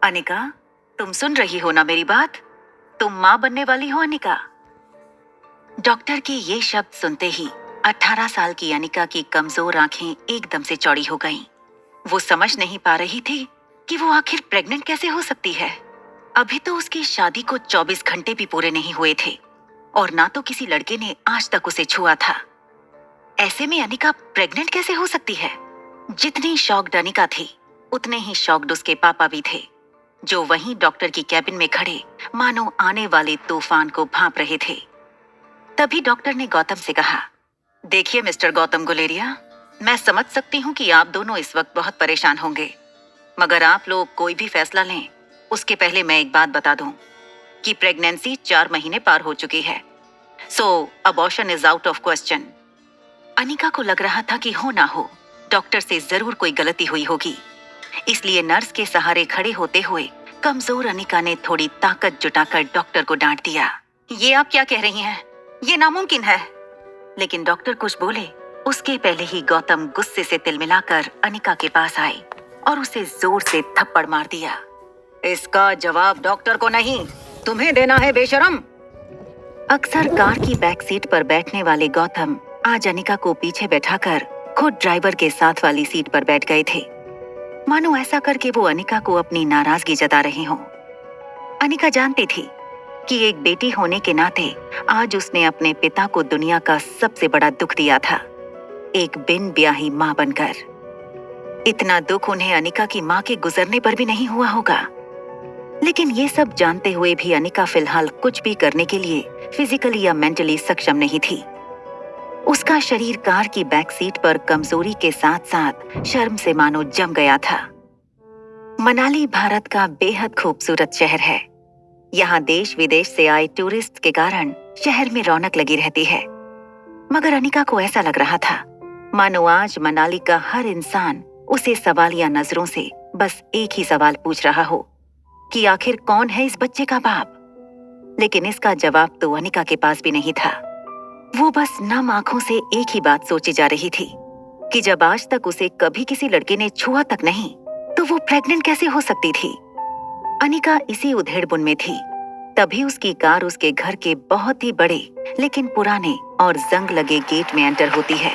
अनिका, तुम सुन रही हो ना मेरी बात? तुम माँ बनने वाली हो अनिका। डॉक्टर के ये शब्द सुनते ही 18 साल की अनिका की कमजोर आंखें एकदम से चौड़ी हो गईं। वो समझ नहीं पा रही थी कि वो आखिर प्रेग्नेंट कैसे हो सकती है। अभी तो उसकी शादी को 24 घंटे भी पूरे नहीं हुए थे और ना तो किसी लड़के ने आज तक उसे छुआ था। ऐसे में अनिका प्रेग्नेंट कैसे हो सकती है? जितनी शॉक्ड अनिका थी, उतने ही शॉक्ड उसके पापा भी थे, जो वहीं डॉक्टर की कैबिन में खड़े मानो आने वाले तूफान को भांप रहे थे। तभी डॉक्टर ने गौतम से कहा, देखिए मिस्टर गौतम गुलेरिया, मैं समझ सकती हूँ कि आप दोनों इस वक्त बहुत परेशान होंगे, मगर आप लोग कोई भी फैसला लें उसके पहले मैं एक बात बता दूं कि प्रेगनेंसी 4 महीने पार हो चुकी है। So abortion is out of question. Anika को लग रहा था कि हो ना हो डॉक्टर से जरूर कोई गलती हुई होगी, इसलिए नर्स के सहारे खड़े होते हुए कमजोर अनिका ने थोड़ी ताकत जुटाकर डॉक्टर को डांट दिया। ये आप क्या कह रही हैं? ये नामुमकिन है। लेकिन डॉक्टर कुछ बोले उसके पहले ही गौतम गुस्से से तिलमिलाकर अनिका के पास आए और उसे जोर से थप्पड़ मार दिया। इसका जवाब डॉक्टर को नहीं, तुम्हें देना है बेशरम। अक्सर कार की बैक सीट पर बैठने वाले गौतम आज अनिका को पीछे बैठाकर खुद ड्राइवर के साथ वाली सीट पर बैठ गए थे, मानो ऐसा करके वो अनिका को अपनी नाराजगी जता रहे हों। अनिका जानती थी कि एक बेटी होने के नाते आज उसने अपने पिता को दुनिया का सबसे बड़ा दुख दिया था, एक बिन ब्याही मां बनकर। इतना दुख उन्हें अनिका की मां के गुजरने पर भी नहीं हुआ होगा। लेकिन ये सब जानते हुए भी अनिका फिलहाल कुछ भी करने के लिए फिजिकली या मेंटली सक्षम नहीं थी। उसका शरीर कार की बैक सीट पर कमजोरी के साथ साथ शर्म से मानो जम गया था। मनाली भारत का बेहद खूबसूरत शहर है। यहाँ देश विदेश से आए टूरिस्ट के कारण शहर में रौनक लगी रहती है, मगर अनिका को ऐसा लग रहा था मानो आज मनाली का हर इंसान उसे सवालिया नजरों से बस एक ही सवाल पूछ रहा हो कि आखिर कौन है इस बच्चे का बाप। लेकिन इसका जवाब तो अनिका के पास भी नहीं था। वो बस नम आंखों से एक ही बात सोची जा रही थी कि जब आज तक उसे कभी किसी लड़के ने छुआ तक नहीं, तो वो प्रेग्नेंट कैसे हो सकती थी। अनिका इसी उधेड़बुन में थी, तभी उसकी कार उसके घर के बहुत ही बड़े लेकिन पुराने और जंग लगे गेट में एंटर होती है।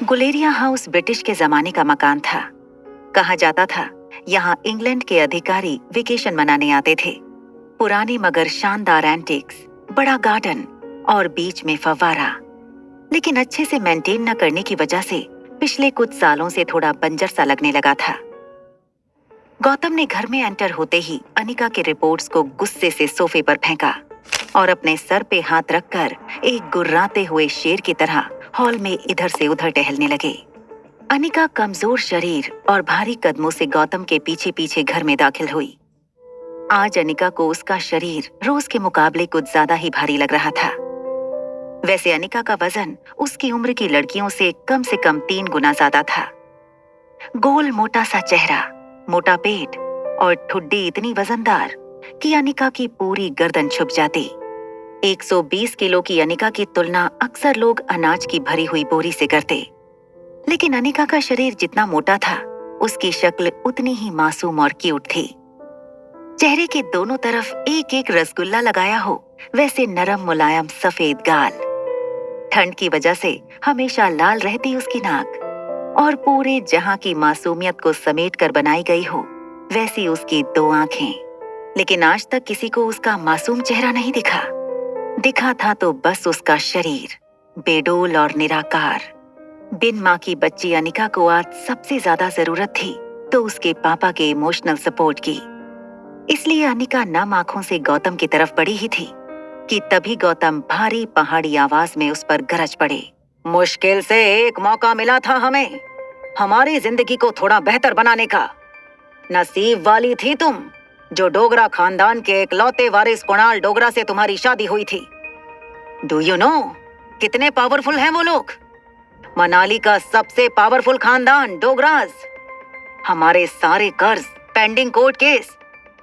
गुलेरिया हाउस ब्रिटिश के जमाने का मकान था। कहा जाता था यहाँ इंग्लैंड के अधिकारी वेकेशन मनाने आते थे। पुराने मगर शानदार एंटिक्स, बड़ा गार्डन और बीच में फव्वारा, लेकिन अच्छे से मेंटेन न करने की वजह से पिछले कुछ सालों से थोड़ा बंजर सा लगने लगा था। गौतम ने घर में एंटर होते ही अनिका के रिपोर्ट्स को गुस्से से सोफे पर फेंका और अपने सर पे हाथ रखकर एक गुर्राते हुए शेर की तरह हॉल में इधर से उधर टहलने लगे। अनिका कमजोर शरीर और भारी कदमों से गौतम के पीछे पीछे घर में दाखिल हुई। आज अनिका को उसका शरीर रोज के मुकाबले कुछ ज्यादा ही भारी लग रहा था। वैसे अनिका का वजन उसकी उम्र की लड़कियों से कम 3 गुना ज्यादा था। गोल मोटा सा चेहरा, मोटा पेट और ठुड्डी इतनी वजनदार कि अनिका की पूरी गर्दन छुप जाती। 120 किलो की अनिका की तुलना अक्सर लोग अनाज की भरी हुई बोरी से करते, लेकिन अनिका का शरीर जितना मोटा था, उसकी शक्ल उतनी ही मासूम और क्यूट थी। चेहरे के दोनों तरफ एक एक रसगुल्ला लगाया हो वैसे नरम मुलायम सफेद गाल, ठंड की वजह से हमेशा लाल रहती उसकी नाक और पूरे जहां की मासूमियत को समेट कर बनाई गई हो वैसी उसकी 2 आंखें। लेकिन आज तक किसी को उसका मासूम चेहरा नहीं दिखा। दिखा था तो बस उसका शरीर, बेडोल और निराकार। बिन माँ की बच्ची अनिका को आज सबसे ज्यादा जरूरत थी तो उसके पापा के इमोशनल सपोर्ट की। इसलिए अनिका नम आंखों से गौतम की तरफ बढ़ी ही थी कि तभी गौतम भारी पहाड़ी आवाज में उस पर गरज पड़े। मुश्किल से एक मौका मिला था हमें हमारी जिंदगी को थोड़ा बेहतर बनाने का। नसीब वाली थी तुम जो डोगरा खानदान के इकलौते वारिस कुणाल डोगरा से तुम्हारी शादी हुई थी। डू यू नो कितने पावरफुल हैं वो लोग? मनाली का सबसे पावरफुल खानदान डोगराज। हमारे सारे कर्ज, पेंडिंग कोर्ट केस,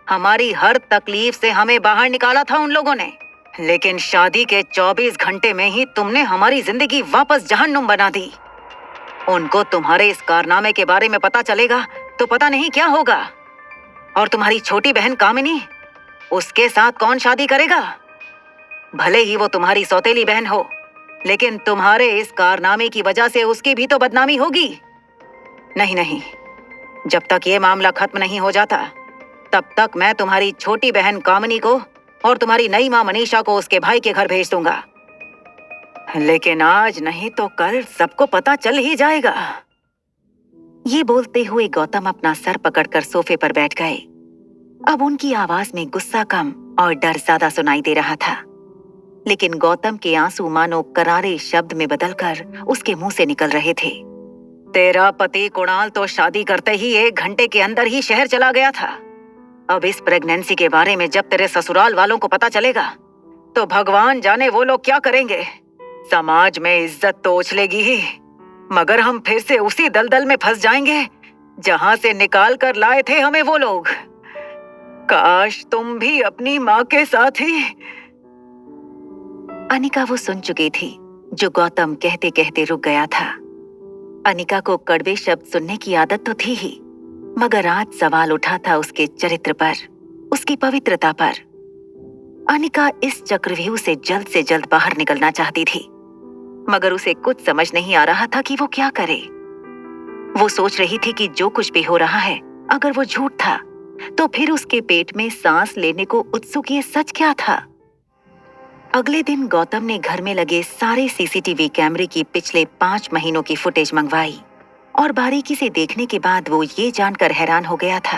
हमारी हर तकलीफ से हमें बाहर निकाला था उन लोगों ने, लेकिन शादी के 24 घंटे में ही तुमने हमारी जिंदगी वापस जहन्नुम बना दी। उनको तुम्हारे इस कारनामे के बारे में पता चलेगा तो पता नहीं क्या होगा। और तुम्हारी छोटी बहन कामिनी, उसके साथ कौन शादी करेगा? भले ही वो तुम्हारी सौतेली बहन हो, लेकिन तुम्हारे इस कारनामे की वजह से उसकी भी तो बदनामी होगी। नहीं नहीं, जब तक ये मामला खत्म नहीं हो जाता तब तक मैं तुम्हारी छोटी बहन कामिनी को और तुम्हारी नई मां मनीषा को उसके भाई के घर भेज दूंगा। लेकिन आज नहीं तो कल सबको पता चल ही जाएगा। ये बोलते हुए गौतम अपना सर पकड़कर सोफे पर बैठ गए। अब उनकी आवाज में गुस्सा कम और डर ज्यादा सुनाई दे रहा था, लेकिन गौतम के आंसू मानो करारे शब्द में बदलकर उसके मुंह से निकल रहे थे। तेरा पति कुणाल तो शादी करते ही 1 घंटे के अंदर ही शहर चला गया था। अब इस प्रेगनेंसी के बारे में जब तेरे ससुराल वालों को पता चलेगा तो भगवान जाने वो लोग क्या करेंगे। समाज में इज्जत तो उछलेगी ही, मगर हम फिर से उसी दलदल में फंस जाएंगे जहां से निकाल कर लाए थे हमें वो लोग। काश तुम भी अपनी माँ के साथ ही। अनिका वो सुन चुकी थी जो गौतम कहते कहते रुक गया था। अनिका को कड़वे शब्द सुनने की आदत तो थी ही, मगर आज सवाल उठा था उसके चरित्र पर, उसकी पवित्रता पर। अनिका इस चक्रव्यूह से जल्द बाहर निकलना चाहती थी, मगर उसे कुछ समझ नहीं आ रहा था कि वो क्या करे। वो सोच रही थी कि जो कुछ भी हो रहा है, अगर वो झूठ था तो फिर उसके पेट में सांस लेने को उत्सुक ये सच क्या था। अगले दिन गौतम ने घर में लगे सारे सीसीटीवी कैमरे की पिछले 5 महीनों की फुटेज मंगवाई और बारीकी से देखने के बाद वो ये जानकर हैरान हो गया था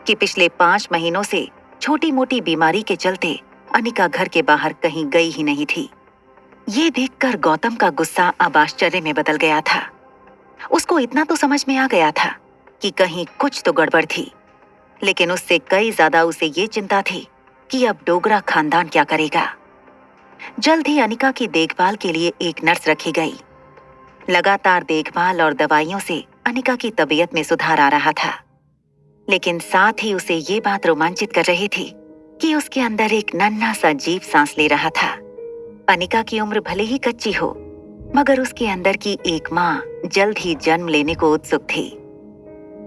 कि पिछले 5 महीनों से छोटी मोटी बीमारी के चलते अनिका घर के बाहर कहीं गई ही नहीं थी। ये देखकर गौतम का गुस्सा अब आश्चर्य में बदल गया था। उसको इतना तो समझ में आ गया था कि कहीं कुछ तो गड़बड़ थी, लेकिन उससे कई ज्यादा उसे ये चिंता थी कि अब डोगरा खानदान क्या करेगा। जल्द ही अनिका की देखभाल के लिए एक नर्स रखी गई। लगातार देखभाल और दवाइयों से अनिका की तबीयत में सुधार आ रहा था, लेकिन साथ ही उसे ये बात रोमांचित कर रही थी कि उसके अंदर एक नन्हा सा जीव सांस ले रहा था। अनिका की उम्र भले ही कच्ची हो, मगर उसके अंदर की एक माँ जल्द ही जन्म लेने को उत्सुक थी।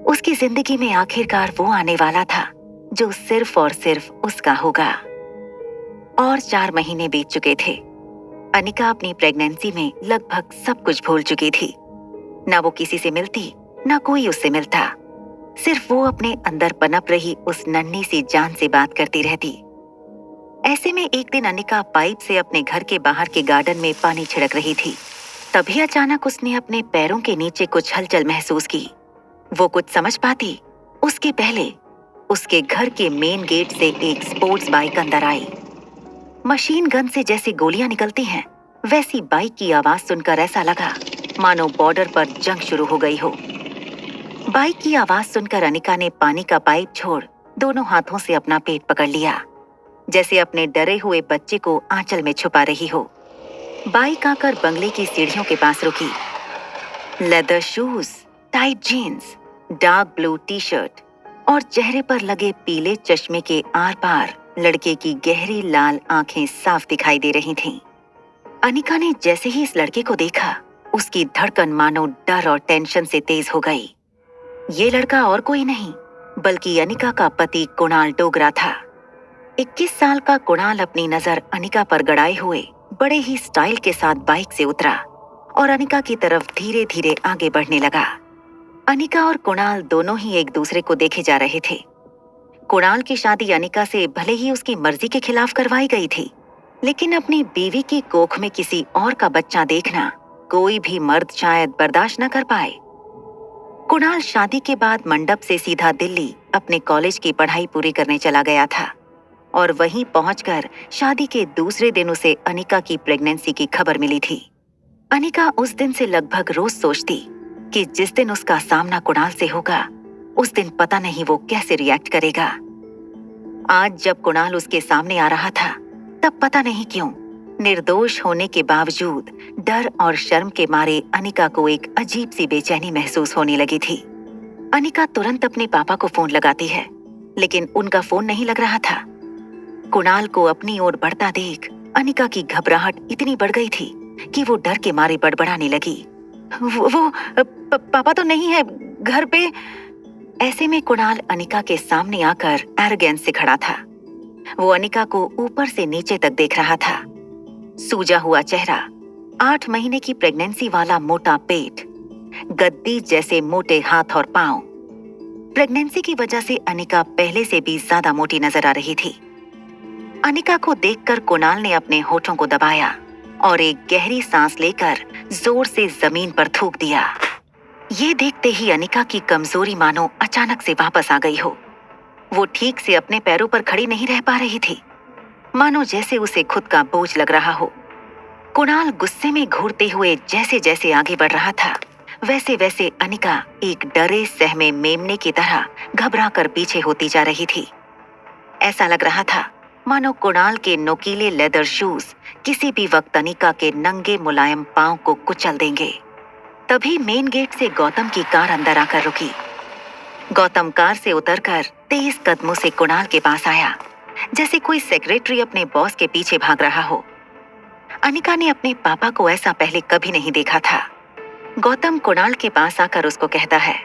उसकी जिंदगी में आखिरकार वो आने वाला था जो सिर्फ और सिर्फ उसका होगा। और 4 महीने बीत चुके थे। अनिका अपनी प्रेगनेंसी में लगभग सब कुछ भूल चुकी थी। ना वो किसी से मिलती, ना कोई उससे मिलता। सिर्फ वो अपने अंदर पनप रही उस नन्ही सी जान से बात करती रहती। ऐसे में एक दिन अनिका पाइप से अपने घर के बाहर के गार्डन में पानी छिड़क रही थी। तभी अचानक उसने अपने पैरों के नीचे कुछ हलचल महसूस की। वो कुछ समझ पाती उसके पहले उसके घर के मेन गेट से एक स्पोर्ट्स बाइक अंदर आई। मशीन गन से जैसी गोलियां निकलती हैं, वैसी बाइक की आवाज सुनकर ऐसा लगा मानो बॉर्डर पर जंग शुरू हो गई हो। बाइक की आवाज सुनकर अनिका ने पानी का पाइप छोड़ दोनों हाथों से अपना पेट पकड़ लिया, जैसे अपने डरे हुए बच्चे को आंचल में छुपा रही हो। बाइक आकर बंगले की सीढ़ियों के पास रुकी। Leather shoes, tight jeans, dark blue T shirt और चेहरे पर लगे पीले चश्मे के आर पार लड़के की गहरी लाल आंखें साफ दिखाई दे रही थीं। अनिका ने जैसे ही इस लड़के को देखा, उसकी धड़कन मानो डर और टेंशन से तेज हो गई। ये लड़का और कोई नहीं बल्कि अनिका का पति कुणाल डोगरा था। 21 साल का कुणाल अपनी नजर अनिका पर गड़ाए हुए बड़े ही स्टाइल के साथ बाइक से उतरा और अनिका की तरफ धीरे धीरे आगे बढ़ने लगा। अनिका और कुणाल दोनों ही एक दूसरे को देखे जा रहे थे। कुणाल की शादी अनिका से भले ही उसकी मर्जी के खिलाफ करवाई गई थी, लेकिन अपनी बीवी की कोख में किसी और का बच्चा देखना कोई भी मर्द शायद बर्दाश्त न कर पाए। कुणाल शादी के बाद मंडप से सीधा दिल्ली अपने कॉलेज की पढ़ाई पूरी करने चला गया था और वहीं पहुंचकर शादी के दूसरे दिन उसे अनिका की प्रेगनेंसी की खबर मिली थी। अनिका उस दिन से लगभग रोज सोचती कि जिस दिन उसका सामना कुणाल से होगा, उस दिन पता नहीं वो कैसे रिएक्ट करेगा। आज जब कुणाल उसके सामने आ रहा था, तब पता नहीं क्यों निर्दोष होने के बावजूद डर और शर्म के मारे अनिका को एक अजीब सी बेचैनी महसूस होने लगी थी। अनिका तुरंत अपने पापा को फोन लगाती है, लेकिन उनका फोन नहीं लग रहा था। कुणाल को अपनी ओर बढ़ता देख अनिका की घबराहट इतनी बढ़ गई थी कि वो डर के मारे बड़बड़ाने लगी। वो पापा तो नहीं है घर पे। ऐसे में कुणाल अनिका के सामने आकर एरोगेंस से खड़ा था। वो अनिका को ऊपर से नीचे तक देख रहा था। सूजा हुआ चेहरा, 8 महीने की प्रेगनेंसी वाला मोटा पेट, गद्दी जैसे मोटे हाथ और पांव। प्रेगनेंसी की वजह से अनिका पहले से भी ज्यादा मोटी नजर आ रही थी। अनिका को देखकर कुणाल ने अपने होठों को दबाया और एक गहरी सांस लेकर जोर से जमीन पर थूक दिया। ये देखते ही अनिका की कमजोरी मानो अचानक से वापस आ गई हो। वो ठीक से अपने पैरों पर खड़ी नहीं रह पा रही थी, मानो जैसे उसे खुद का बोझ लग रहा हो। कुणाल गुस्से में घूरते हुए जैसे जैसे आगे बढ़ रहा था, वैसे वैसे अनिका एक डरे सहमे मेमने की तरह घबरा कर पीछे होती जा रही थी। ऐसा लग रहा था मानो कुणाल के नोकीले लेदर शूज किसी भी वक्त अनिका के नंगे मुलायम पांव को कुचल देंगे। तभी मेन गेट से गौतम की कार अंदर आकर रुकी। गौतम कार से उतरकर तेज कदमों से कुणाल के पास आया, जैसे कोई सेक्रेटरी अपने बॉस के पीछे भाग रहा हो। अनिका ने अपने पापा को ऐसा पहले कभी नहीं देखा था। गौतम कुणाल के पास आकर उसको कहता है,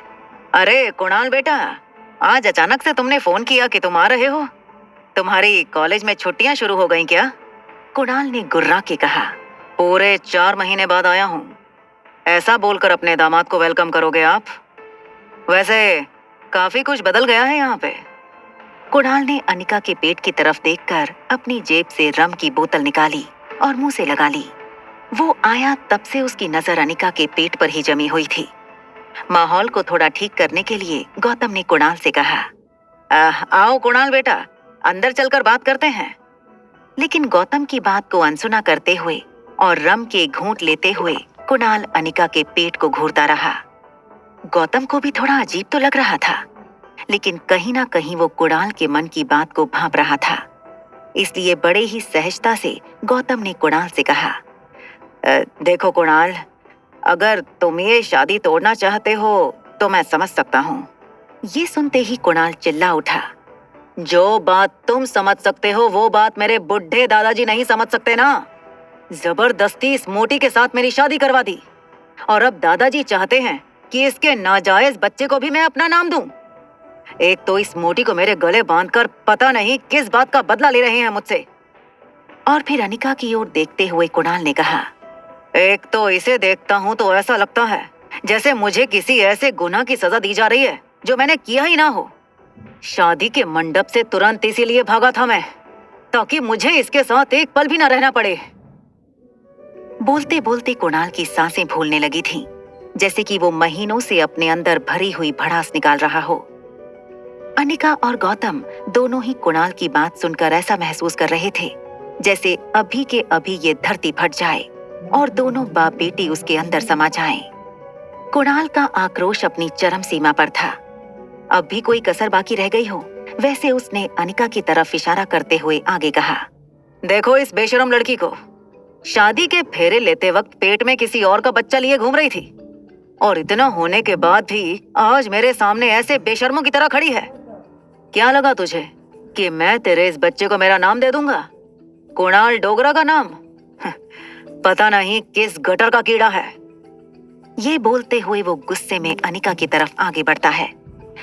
अरे कुणाल बेटा, आज अचानक से तुमने फोन किया कि तुम आ रहे हो। तुम्हारी कॉलेज में छुट्टियां शुरू हो गई क्या? कुणाल ने गुर्रा के कहा। पूरे 4 महीने बाद आया हूँ, ऐसा बोलकर अपने दामाद को वेलकम करोगे आप? वैसे काफी कुछ बदल गया है यहाँ पे। कुणाल ने अनिका के पेट की तरफ देखकर अपनी जेब से रम की बोतल निकाली और मुंह से लगा ली। वो आया तब से उसकी नजर अनिका के पेट पर ही जमी हुई थी। माहौल को थोड़ा ठीक करने के लिए गौतम ने कुणाल से कहा, आओ कुणाल बेटा, अंदर चलकर बात करते हैं। लेकिन गौतम की बात को अनसुना करते हुए और रम के घूंट लेते हुए कुणाल अनिका के पेट को घूरता रहा। गौतम को भी थोड़ा अजीब तो लग रहा था, लेकिन कहीं ना कहीं वो कुणाल के मन की बात को भांप रहा था। इसलिए बड़े ही सहजता से गौतम ने कुणाल से कहा, देखो कुणाल, अगर तुम ये शादी तोड़ना चाहते हो तो मैं समझ सकता हूँ। ये सुनते ही कुणाल चिल्ला उठा, जो बात तुम समझ सकते हो वो बात मेरे बुढ़े दादाजी नहीं समझ सकते ना। जबरदस्ती इस मोटी के साथ मेरी शादी करवा दी और अब दादाजी चाहते हैं कि इसके नाजायज बच्चे को भी मैं अपना नाम दूं। एक तो इस मोटी को मेरे गले बांधकर पता नहीं किस बात का बदला ले रहे हैं मुझसे। और फिर अनिका की ओर देखते हुए कुणाल ने कहा, एक तो इसे देखता हूं तो ऐसा लगता है जैसे मुझे किसी ऐसे गुनाह की सजा दी जा रही है जो मैंने किया ही ना हो। शादी के मंडप से तुरंत इसीलिए भागा था मैं, ताकि मुझे इसके साथ एक पल भी ना रहना पड़े। बोलते बोलते कुणाल की सांसें फूलने लगी थीं, जैसे कि वो महीनों से अपने अंदर भरी हुई भड़ास निकाल रहा हो। अनिका और गौतम दोनों ही कुणाल की बात सुनकर ऐसा महसूस कर रहे थे जैसे अभी के अभी ये धरती फट जाए और दोनों बाप बेटी उसके अंदर समा जाएं। कुणाल का आक्रोश अपनी चरम सीमा पर था। अब भी कोई कसर बाकी रह गई हो, वैसे उसने अनिका की तरफ इशारा करते हुए आगे कहा, देखो इस बेशरम लड़की को, शादी के फेरे लेते वक्त पेट में किसी और का बच्चा लिए घूम रही थी और इतना होने के बाद भी आज मेरे सामने ऐसे बेशर्मों की तरह खड़ी है। क्या लगा तुझे कि मैं तेरे इस बच्चे को मेरा नाम दे दूंगा? कुणाल डोगरा का नाम? पता नहीं किस गटर का कीड़ा है। ये बोलते हुए वो गुस्से में अनिका की तरफ आगे बढ़ता है,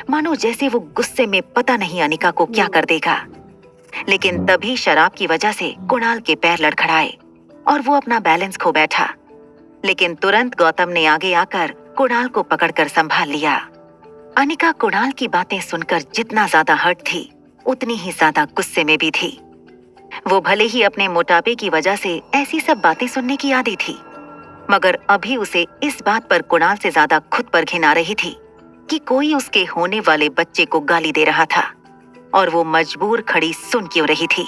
मानो जैसे वो गुस्से में पता नहीं अनिका को क्या कर देगा। लेकिन तभी शराब की वजह से कुणाल के पैर लड़खड़ाए और वो अपना बैलेंस खो बैठा। लेकिन तुरंत गौतम ने आगे आकर कुणाल को पकड़कर संभाल लिया। अनिका कुणाल की बातें सुनकर जितना ज्यादा हर्ट थी, उतनी ही ज्यादा गुस्से में भी थी। वो भले ही अपने मोटापे की वजह से ऐसी सब बातें सुनने की आदी थी, मगर अभी उसे इस बात पर कुणाल से ज्यादा खुद पर घिन आ रही थी कि कोई उसके होने वाले बच्चे को गाली दे रहा था और वो मजबूर खड़ी सुन क्यों रही थी।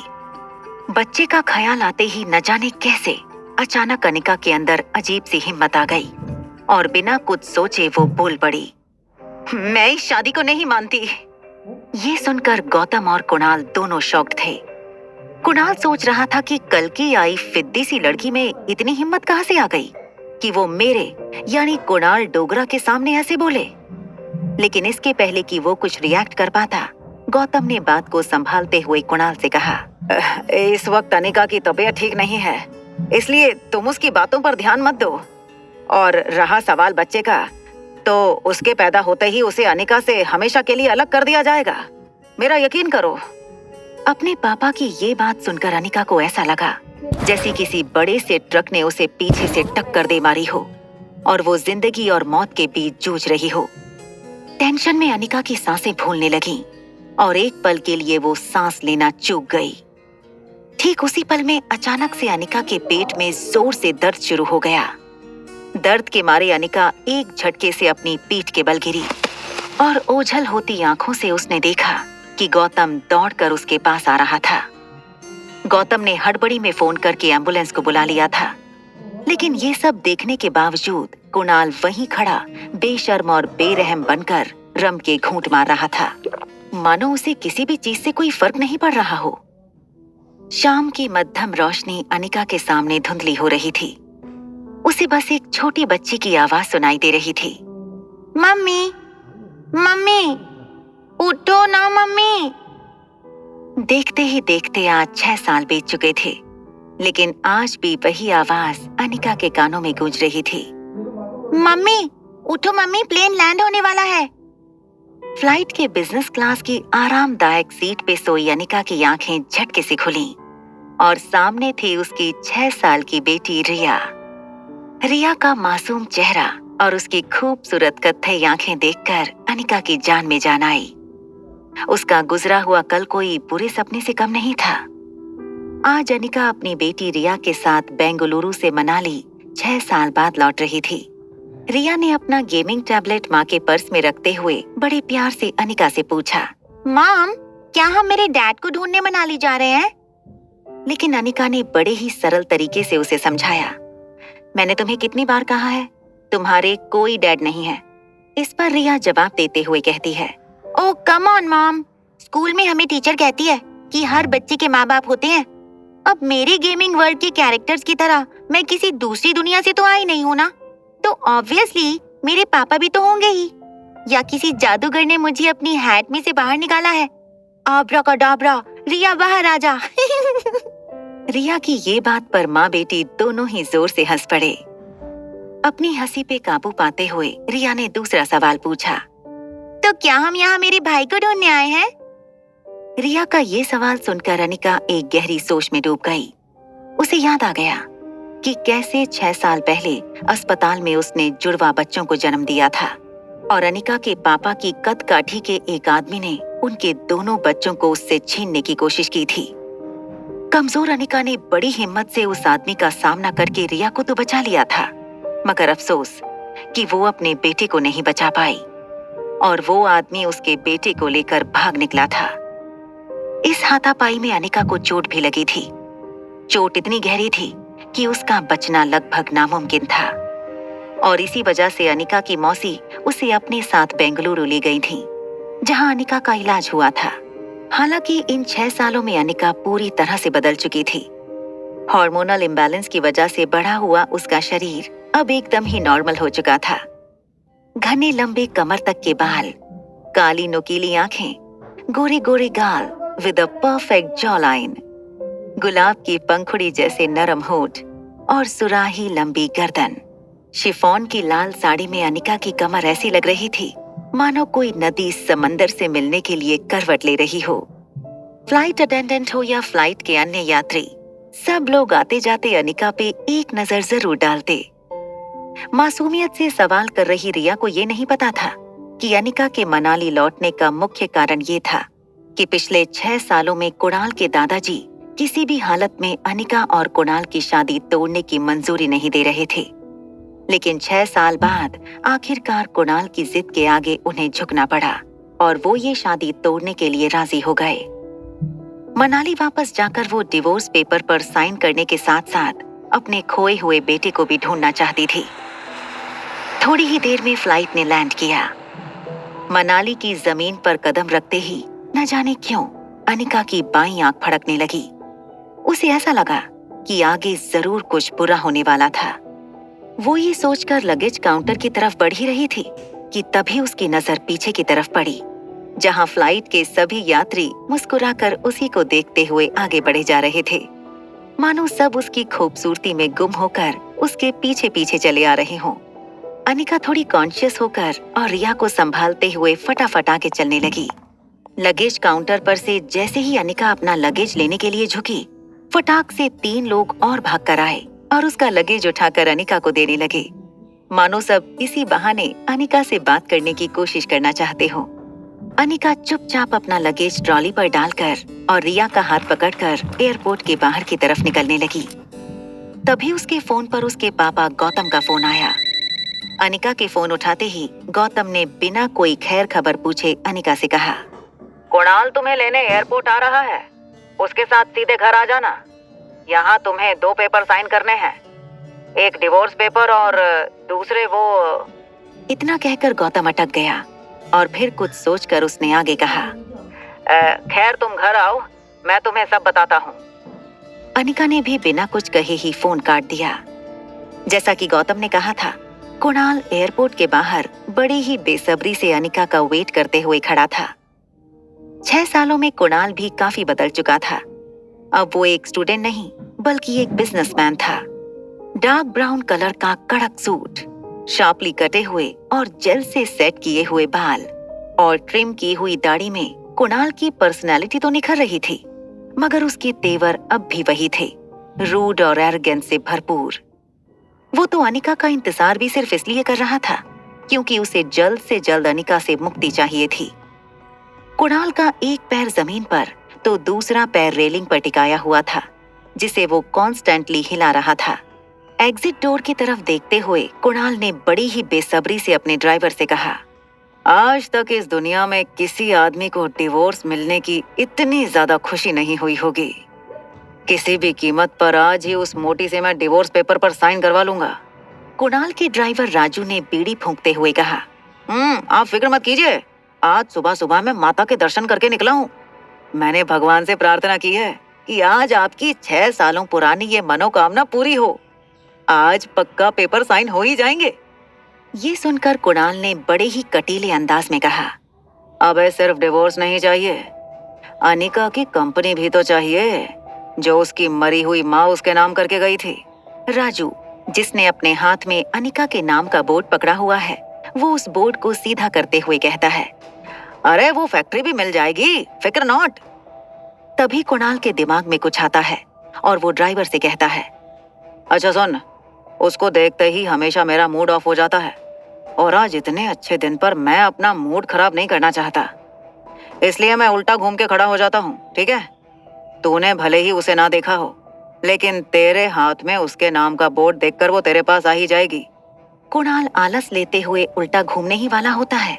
बच्चे का ख्याल आते ही न जाने कैसे अचानक अनिका के अंदर अजीब सी हिम्मत आ गई और बिना कुछ सोचे वो बोल पड़ी, मैं इस शादी को नहीं मानती। ये सुनकर गौतम और कुणाल दोनों शॉक्ड थे। कुणाल सोच रहा था कि कल की आई फिद्दी सी लड़की में इतनी हिम्मत कहां से आ गई कि वो मेरे यानी कुणाल डोगरा के सामने ऐसे बोले। लेकिन इसके पहले कि वो कुछ रिएक्ट कर पाता, गौतम ने बात को संभालते हुए कुणाल से कहा, इस वक्त अनिका की तबीयत ठीक नहीं है, इसलिए तुम उसकी बातों पर ध्यान मत दो। और रहा सवाल बच्चे का, तो उसके पैदा होते ही उसे अनिका से हमेशा के लिए अलग कर दिया जाएगा। मेरा यकीन करो। अपने पापा की ये बात सुनकर अनिका को ऐसा लगा जैसे किसी बड़े से ट्रक ने उसे पीछे से टक्कर दे मारी हो और वो जिंदगी और मौत के बीच जूझ रही हो। टेंशन में अनिका की सांसें फूलने लगीं और एक पल के लिए वो सांस लेना चूक गई। ठीक उसी पल में अचानक से अनिका के पेट में जोर से दर्द शुरू हो गया। दर्द के मारे अनिका एक झटके से अपनी पीठ के बल गिरी और ओझल होती आंखों से उसने देखा कि गौतम दौड़कर उसके पास आ रहा था। गौतम ने हड़बड़ी में फोन करके एम्बुलेंस को बुला लिया था, लेकिन ये सब देखने के बावजूद कुणाल वहीं खड़ा बेशर्म और बेरहम बनकर रम के घूंट मार रहा था, मानो उसे किसी भी चीज से कोई फर्क नहीं पड़ रहा हो। शाम की मध्यम रोशनी अनिका के सामने धुंधली हो रही थी। उसे बस एक छोटी बच्ची की आवाज सुनाई दे रही थी, मम्मी मम्मी उठो ना मम्मी। देखते ही देखते आज 6 साल बीत चुके थे, लेकिन आज भी वही आवाज अनिका के कानों में गूंज रही थी, मम्मी उठो मम्मी, प्लेन लैंड होने वाला है। फ्लाइट के बिजनेस क्लास की आरामदायक सीट पे सोई अनिका की आंखें झटके से खुलीं और सामने थी उसकी 6 साल की बेटी रिया। रिया का मासूम चेहरा और उसकी खूबसूरत कत्थई आंखें देखकर अनिका की जान में जान आई। उसका गुजरा हुआ कल कोई बुरे सपने से कम नहीं था। आज अनिका अपनी बेटी रिया के साथ बेंगलुरु से मनाली 6 साल बाद लौट रही थी। रिया ने अपना गेमिंग टैबलेट माँ के पर्स में रखते हुए बड़े प्यार से अनिका से पूछा, मॉम क्या हम मेरे डैड को ढूंढने मनाली जा रहे हैं? लेकिन अनिका ने बड़े ही सरल तरीके से उसे समझाया, मैंने तुम्हें कितनी बार कहा है, तुम्हारे कोई डैड नहीं है। इस पर रिया जवाब देते हुए कहती है, ओह कम ऑन मॉम, स्कूल में हमें टीचर कहती है कि हर बच्चे के माँ बाप होते हैं। अब मेरे गेमिंग वर्ल्ड के कैरेक्टर्स की तरह मैं किसी दूसरी दुनिया से तो आई नहीं हूँ ना, तो ऑब्वियसली मेरे पापा भी तो होंगे ही, या किसी जादूगर ने मुझे अपनी हैट में से बाहर निकाला है। आब्राकाडाब्रा, रिया बाहर आ जा। रिया की ये बात पर माँ बेटी दोनों ही जोर से हंस पड़े। अपनी हंसी पे काबू पाते हुए रिया ने दूसरा सवाल पूछा, तो क्या हम यहाँ मेरे भाई को ढूंढने आए हैं? रिया का ये सवाल सुनकर अनिका एक गहरी सोच में डूब गई। उसे याद आ गया कि कैसे 6 साल पहले अस्पताल में उसने जुड़वा बच्चों को जन्म दिया था और अनिका के पापा की कद काठी के एक आदमी ने उनके दोनों बच्चों को उससे छीनने की कोशिश की थी। कमजोर अनिका ने बड़ी हिम्मत से उस आदमी का सामना करके रिया को तो बचा लिया था, मगर अफसोस कि वो अपने बेटे को नहीं बचा पाई और वो आदमी उसके बेटे को लेकर भाग निकला था। इस हाथापाई में अनिका को चोट भी लगी थी। चोट इतनी गहरी थी कि उसका बचना लगभग नामुमकिन था और इसी वजह से अनिका की मौसी उसे अपने साथ बेंगलुरु ले गई थी, जहां अनिका का इलाज हुआ था। हालांकि इन 6 सालों में अनिका पूरी तरह से बदल चुकी थी। हार्मोनल इम्बैलेंस की वजह से बढ़ा हुआ उसका शरीर अब एकदम ही नॉर्मल हो चुका था। घने लंबे कमर तक के बाल, काली नुकीली आंखें, गोरे गोरे गाल with a perfect jaw line, गुलाब की पंखुड़ी जैसे नरम होठ और सुराही लंबी गर्दन। शिफॉन की लाल साड़ी में अनिका की कमर ऐसी लग रही थी मानो कोई नदी समंदर से मिलने के लिए करवट ले रही हो। फ्लाइट अटेंडेंट हो या फ्लाइट के अन्य यात्री, सब लोग आते जाते अनिका पे एक नजर जरूर डालते। मासूमियत से सवाल कर रही रिया को ये नहीं पता था कि अनिका के मनाली लौटने का मुख्य कारण ये था कि पिछले 6 सालों में कुणाल के दादाजी किसी भी हालत में अनिका और कुणाल की शादी तोड़ने की मंजूरी नहीं दे रहे थे। लेकिन 6 साल बाद आखिरकार कुणाल की जिद के आगे उन्हें झुकना पड़ा और वो ये शादी तोड़ने के लिए राजी हो गए। मनाली वापस जाकर वो डिवोर्स पेपर पर साइन करने के साथ साथ अपने खोए हुए बेटे को भी ढूंढना चाहती थी। थोड़ी ही देर में फ्लाइट ने लैंड किया। मनाली की जमीन पर कदम रखते ही न जाने क्यों अनिका की बाईं आंख फड़कने लगी। उसे ऐसा लगा कि आगे जरूर कुछ बुरा होने वाला था। वो ये सोचकर लगेज काउंटर की तरफ बढ़ ही रही थी कि तभी उसकी नजर पीछे की तरफ पड़ी, जहां फ्लाइट के सभी यात्री मुस्कुराकर उसी को देखते हुए आगे बढ़े जा रहे थे, मानो सब उसकी खूबसूरती में गुम होकर उसके पीछे पीछे चले आ रहे हों। अनिका थोड़ी कॉन्शियस होकर और रिया को संभालते हुए फटाफट आगे चलने लगी। लगेज काउंटर पर से जैसे ही अनिका अपना लगेज लेने के लिए झुकी, फटाक से 3 लोग और भाग कर आए और उसका लगेज उठाकर अनिका को देने लगे, मानो सब इसी बहाने अनिका से बात करने की कोशिश करना चाहते हो। अनिका चुपचाप अपना लगेज ट्रॉली पर डालकर और रिया का हाथ पकड़कर एयरपोर्ट के बाहर की तरफ निकलने लगी। तभी उसके फोन पर उसके पापा गौतम का फोन आया। अनिका के फोन उठाते ही गौतम ने बिना कोई खैर खबर पूछे अनिका से कहा, कुणाल तुम्हें लेने एयरपोर्ट आ रहा है, उसके साथ सीधे घर आ जाना। यहाँ तुम्हें 2 पेपर साइन करने हैं, एक डिवोर्स पेपर और दूसरे वो। इतना कहकर गौतम अटक गया और फिर कुछ सोचकर उसने आगे कहा, खैर तुम घर आओ, मैं तुम्हें सब बताता हूँ। अनिका ने भी बिना कुछ कहे ही फोन काट दिया। जैसा कि गौतम ने कहा था, कुणाल एयरपोर्ट के बाहर बड़ी ही बेसब्री से अनिका का वेट करते हुए खड़ा था। 6 सालों में कुणाल भी काफी बदल चुका था। अब वो एक स्टूडेंट नहीं बल्कि एक बिजनेसमैन था। डार्क ब्राउन कलर का कड़क सूट, शार्पली कटे हुए और जेल से सेट किए हुए बाल और ट्रिम की हुई दाढ़ी में कुणाल की पर्सनालिटी तो निखर रही थी, मगर उसके तेवर अब भी वही थे, रूड और एरोगेंस से भरपूर। वो तो अनिका का इंतजार भी सिर्फ इसलिए कर रहा था क्योंकि उसे जल्द से जल्द अनिका से मुक्ति चाहिए थी। कुणाल का एक पैर जमीन पर तो दूसरा पैर रेलिंग पर टिकाया हुआ था, जिसे वो कॉन्स्टेंटली हिला रहा था। एग्जिट डोर की तरफ देखते हुए कुणाल ने बड़ी ही बेसब्री से अपने ड्राइवर से कहा, आज तक इस दुनिया में किसी आदमी को डिवोर्स मिलने की इतनी ज्यादा खुशी नहीं हुई होगी। किसी भी कीमत पर आज ही उस मोटी से मैं डिवोर्स पेपर पर साइन करवा लूंगा। कुणाल के ड्राइवर राजू ने बीड़ी फूंकते हुए कहा, आप फिक्र मत कीजिए, आज सुबह सुबह मैं माता के दर्शन करके निकला हूँ। मैंने भगवान से प्रार्थना की है कि आज आपकी 6 सालों पुरानी ये मनोकामना पूरी हो। आज पक्का पेपर साइन हो ही जाएंगे। ये सुनकर कुणाल ने बड़े ही कटीले अंदाज में कहा, अबे सिर्फ डिवोर्स नहीं चाहिए, अनिका की कंपनी भी तो चाहिए जो उसकी मरी हुई माँ उसके नाम करके गई थी। राजू, जिसने अपने हाथ में अनिका के नाम का बोर्ड पकड़ा हुआ है, वो उस बोर्ड को सीधा करते हुए कहता है, अरे वो फैक्ट्री भी मिल जाएगी, फिक्र नॉट। तभी कुणाल के दिमाग में कुछ आता है और वो ड्राइवर से कहता है, अच्छा सुन, उसको देखते ही हमेशा मेरा मूड ऑफ हो जाता है और आज इतने अच्छे दिन पर मैं अपना मूड खराब नहीं करना चाहता, इसलिए मैं उल्टा घूम के खड़ा हो जाता हूँ, ठीक है? तूने भले ही उसे ना देखा हो, लेकिन तेरे हाथ में उसके नाम का बोर्ड देखकर वो तेरे पास आ ही जाएगी। कुणाल आलस लेते हुए उल्टा घूमने ही वाला होता है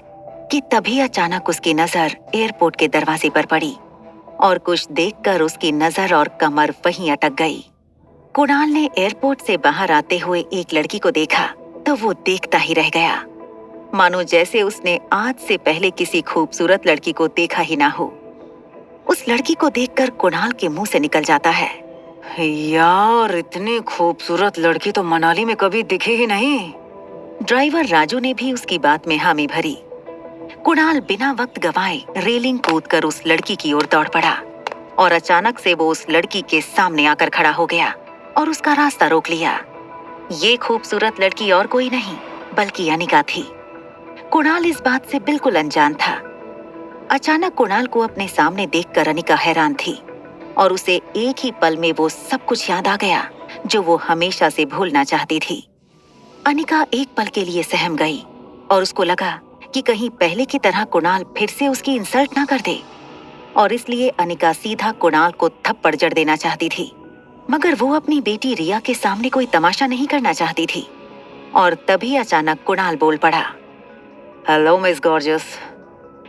कि तभी अचानक उसकी नजर एयरपोर्ट के दरवाजे पर पड़ी और कुछ देखकर उसकी नजर और कमर वहीं अटक गई। कुणाल ने एयरपोर्ट से बाहर आते हुए एक लड़की को देखा तो वो देखता ही रह गया, मानो जैसे उसने आज से पहले किसी खूबसूरत लड़की को देखा ही ना हो। उस लड़की को देखकर कुणाल के मुंह से निकल जाता है, यार इतनी खूबसूरत लड़की तो मनाली में कभी दिखी ही नहीं। ड्राइवर राजू ने भी उसकी बात में हामी भरी। कुणाल बिना वक्त गवाए रेलिंग कूदकर उस लड़की की ओर दौड़ पड़ा और अचानक से वो उस लड़की के सामने आकर खड़ा हो गया और उसका रास्ता रोक लिया। ये खूबसूरत लड़की और कोई नहीं बल्कि अनिका थी। कुणाल इस बात से बिल्कुल अनजान था। अचानक कुणाल को अपने सामने देखकर अनिका हैरान थी और उसे एक ही पल में वो सब कुछ याद आ गया जो वो हमेशा से भूलना चाहती थी। अनिका एक पल के लिए सहम गई और उसको लगा कि कहीं पहले की तरह कुणाल फिर से उसकी इंसल्ट ना कर दे, और इसलिए अनिका सीधा कुणाल को थप्पड़ जड़ देना चाहती थी, मगर वो अपनी बेटी रिया के सामने कोई तमाशा नहीं करना चाहती थी। और तभी अचानक कुणाल बोल पड़ा, हेलो मिस गॉर्जियस,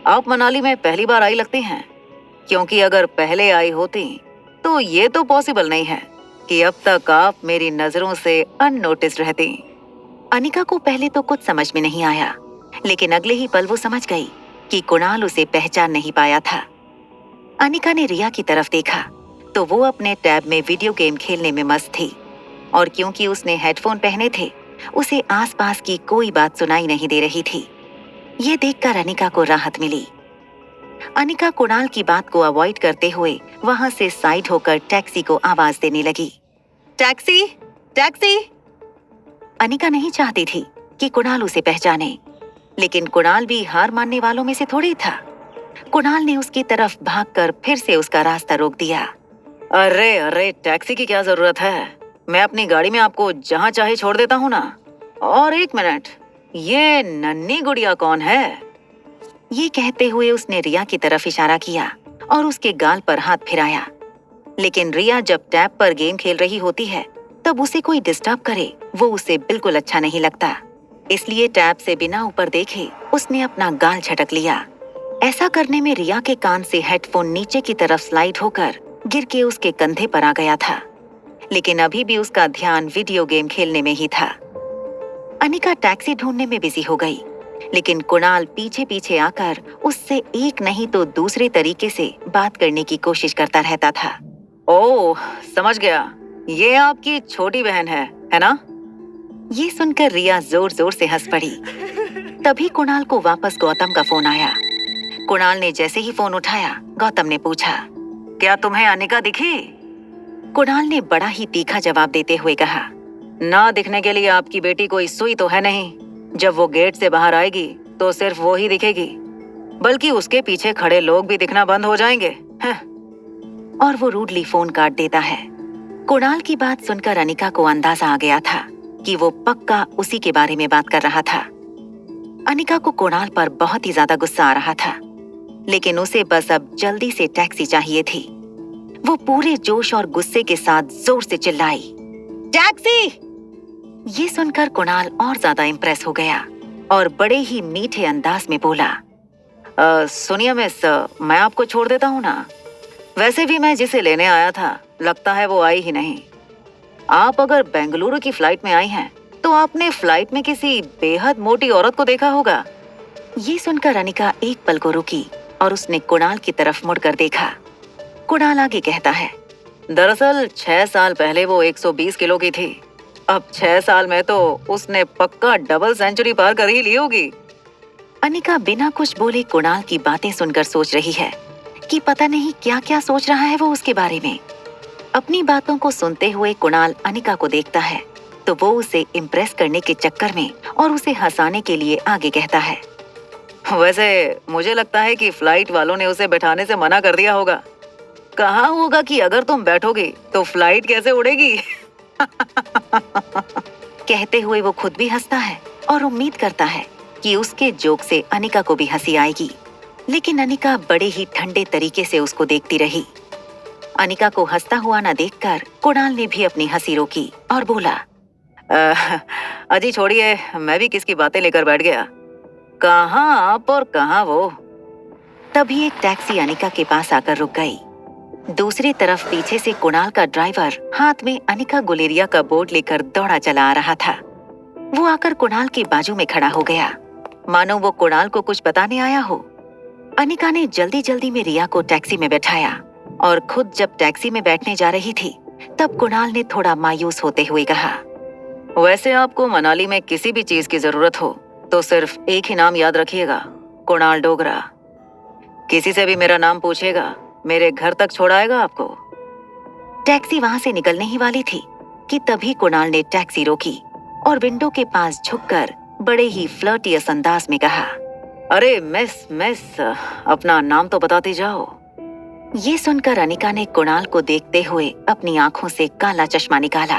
आप मनाली में पहली बार आई लगती हैं, क्योंकि अगर पहले आई होती तो ये तो पॉसिबल नहीं है कि अब तक आप मेरी नजरों से अननोटिस्ड रहती। अनिका को पहले तो कुछ समझ में नहीं आया, लेकिन अगले ही पल वो समझ गई कि कुणाल उसे पहचान नहीं पाया था। अनिका ने रिया की तरफ देखा तो वो अपने टैब में वीडियो गेम खेलने में मस्त थी, और क्योंकि उसने हेडफोन पहने थे उसे आसपास की कोई बात सुनाई नहीं दे रही थी। ये देखकर अनिका को राहत मिली। अनिका कुणाल की बात को अवॉइड करते हुए वहां से साइड होकर टैक्सी को आवाज देने लगी, टैक्सी टैक्सी। अनिका नहीं चाहती थी कि कि कुणाल उसे पहचाने, लेकिन कुणाल भी हार मानने वालों में से थोड़ी था। कुणाल ने उसकी तरफ भागकर फिर से उसका रास्ता रोक दिया। अरे अरे, टैक्सी की क्या जरूरत है? मैं अपनी गाड़ी में आपको जहाँ चाहे छोड़ देता हूँ ना। और एक मिनट, ये नन्ही गुड़िया कौन है? ये कहते हुए उसने रिया की तरफ इशारा किया और उसके गाल पर हाथ फिराया। लेकिन रिया जब टैब पर गेम खेल रही होती है तब उसे कोई डिस्टर्ब करे वो उसे बिल्कुल अच्छा नहीं लगता। इसलिए टैब से बिना ऊपर देखे उसने अपना गाल झटक लिया। ऐसा करने में रिया के कान से हेडफोन नीचे की तरफ स्लाइड होकर गिर के उसके कंधे पर आ गया था। लेकिन अभी भी उसका ध्यान वीडियो गेम खेलने में ही था। अनिका टैक्सी ढूंढने में बिजी हो गई, लेकिन कुणाल पीछे पीछे आकर उससे एक नहीं तो दूसरे तरीके से बात करने की कोशिश करता रहता था। ओह, समझ गया, ये आपकी छोटी बहन है ना? ये सुनकर रिया जोर जोर से हंस पड़ी। तभी कुणाल को वापस गौतम का फोन आया। कुणाल ने जैसे ही फोन उठाया, गौतम ने पूछा, क्या तुम्हें अनिका दिखी? कुणाल ने बड़ा ही तीखा जवाब देते हुए कहा, ना दिखने के लिए आपकी बेटी कोई सुई तो है नहीं। जब वो गेट से बाहर आएगी तो सिर्फ वो ही दिखेगी, बल्कि उसके पीछे खड़े लोग भी दिखना बंद हो जाएंगे। और वो रूडली फोन काट देता है। कुणाल की बात सुनकर अनिका को अंदाजा आ गया था कि वो पक्का उसी के बारे में बात कर रहा था। अनिका को कुणाल पर बहुत ही ज्यादा गुस्सा आ रहा था, लेकिन उसे बस अब जल्दी से टैक्सी चाहिए थी। वो पूरे जोश और गुस्से के साथ जोर से चिल्लाई, टैक्सी! ये सुनकर कुणाल और ज्यादा इम्प्रेस हो गया और बड़े ही मीठे अंदाज में बोला, सुनिए मिस, मैं आपको छोड़ देता हूँ ना। वैसे भी मैं जिसे लेने आया था लगता है वो आई ही नहीं। आप अगर बेंगलुरु की फ्लाइट में आई हैं, तो आपने फ्लाइट में किसी बेहद मोटी औरत को देखा होगा। ये सुनकर अनिका एक पल को रुकी और उसने कुणाल की तरफ मुड़कर देखा। कुणाल आगे कहता है, दरअसल 6 साल पहले वो 120 किलो की थी। अब 6 साल में तो उसने पक्का डबल सेंचुरी पार कर ही ली होगी। अनिका बिना कुछ बोले कुणाल की बातें सुनकर सोच रही है कि पता नहीं क्या क्या सोच रहा है वो उसके बारे में। अपनी बातों को सुनते हुए कुणाल अनिका को देखता है तो वो उसे इम्प्रेस करने के चक्कर में और उसे हंसाने के लिए आगे कहता है, वैसे मुझे लगता है कि फ्लाइट वालों ने उसे बैठाने से मना कर दिया होगा। कहा होगा कि अगर तुम बैठोगे तो फ्लाइट कैसे उड़ेगी। कहते हुए वो खुद भी हंसता है और उम्मीद करता है कि उसके जोक से अनिका को भी हंसी आएगी। लेकिन अनिका बड़े ही ठंडे तरीके से उसको देखती रही। अनिका को हंसता हुआ न देखकर कुणाल ने भी अपनी हंसी रोकी और बोला, अजी छोड़िए, मैं भी किसकी बातें लेकर बैठ गया। कहाँ आप और कहाँ वो। तभी एक टैक्सी अनिका के पास आकर रुक गई। दूसरी तरफ पीछे से कुणाल का ड्राइवर हाथ में अनिका गुलेरिया का बोर्ड लेकर दौड़ा चला आ रहा था। वो आकर कुणाल के बाजू में खड़ा हो गया, मानो वो कुणाल को कुछ बताने आया हो। अनिका ने जल्दी जल्दी में रिया को टैक्सी में बैठाया और खुद जब टैक्सी में बैठने जा रही थी तब कुणाल ने थोड़ा मायूस होते हुए कहा, वैसे आपको मनाली में किसी भी चीज की जरूरत हो तो सिर्फ एक ही नाम याद रखिएगा, कुणाल डोगरा। किसी से भी मेरा नाम पूछेगा, मेरे घर तक छोड़ाएगा आपको। टैक्सी वहां से निकलने ही वाली थी कि तभी कुणाल ने टैक्सी रोकी और विंडो के पास झुककर बड़े ही फ्लर्टियस अंदाज में कहा, अरे मिस, अपना नाम तो बताते जाओ। ये सुनकर अनिका ने कुणाल को देखते हुए अपनी आंखों से काला चश्मा निकाला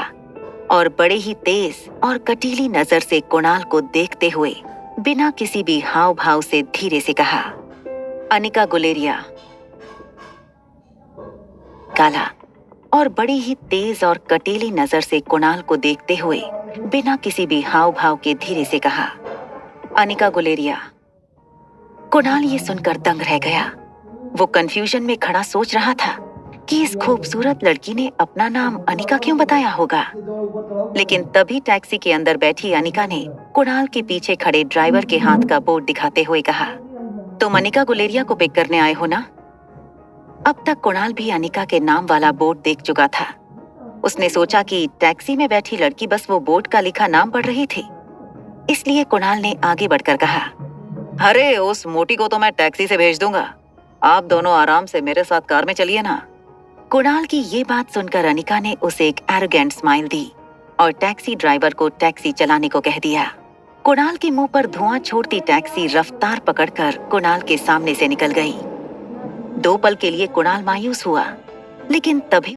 और बड़े ही तेज और कटीली नजर से कुणाल को देखते हुए बिना किसी भी हाव भाव से धीरे से कहा, अनिका गुलेरिया। काला और बड़ी ही तेज और कटीली नजर से कुणाल को देखते हुए बिना किसी भी हाव भाव के धीरे से कहा, अनिका गुलेरिया। कुणाल ये सुनकर दंग रह गया। वो कंफ्यूजन में खड़ा सोच रहा था कि इस खूबसूरत लड़की ने अपना नाम अनिका क्यों बताया होगा। लेकिन तभी टैक्सी के अंदर बैठी अनिका ने कुणाल के पीछे खड़े ड्राइवर के हाथ का बोर्ड दिखाते हुए कहा, तुम अनिका गुलेरिया को पिक करने आए हो ना। अब तक कुणाल भी अनिका के नाम वाला बोर्ड देख चुका था। उसने सोचा कि टैक्सी में बैठी लड़की बस वो बोर्ड का लिखा नाम पढ़ रही थी, इसलिए कुणाल ने आगे बढ़कर कहा, अरे उस मोटी को तो मैं टैक्सी से भेज दूंगा, आप दोनों आराम से मेरे साथ कार में चलिए ना। कुणाल की ये बात सुनकर अनिका ने उसे एक एरोगेंट स्माइल दी और टैक्सी ड्राइवर को टैक्सी चलाने को कह दिया। कुणाल के मुंह पर धुआं छोड़ती टैक्सी रफ्तार पकड़कर कुणाल के सामने से निकल गई। 2 पल के लिए कुणाल मायूस हुआ, लेकिन तभी